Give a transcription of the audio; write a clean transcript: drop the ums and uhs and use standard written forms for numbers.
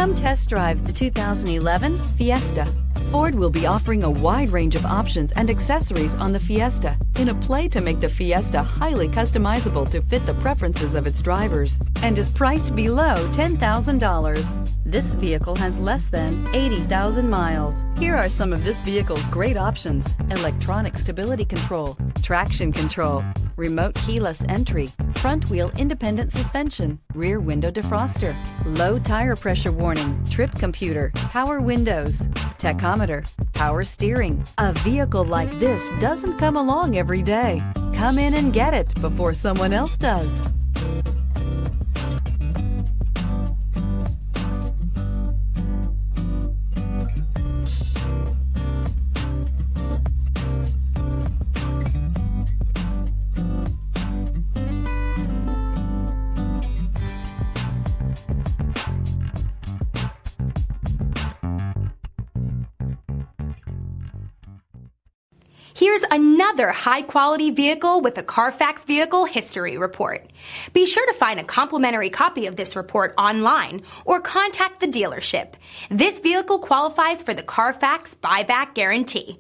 Come test drive the 2011 Fiesta. Ford will be offering a wide range of options and accessories on the Fiesta in a play to make the Fiesta highly customizable to fit the preferences of its drivers and is priced below $10,000. This vehicle has less than 80,000 miles. Here are some of this vehicle's great options: electronic stability control, traction control, remote keyless entry, front wheel independent suspension, rear window defroster, low tire pressure warning, trip computer, power windows, tachometer, power steering. A vehicle like this doesn't come along every day. Come in and get it before someone else does. Here's another high-quality vehicle with a Carfax Vehicle History Report. Be sure to find a complimentary copy of this report online or contact the dealership. This vehicle qualifies for the Carfax Buyback Guarantee.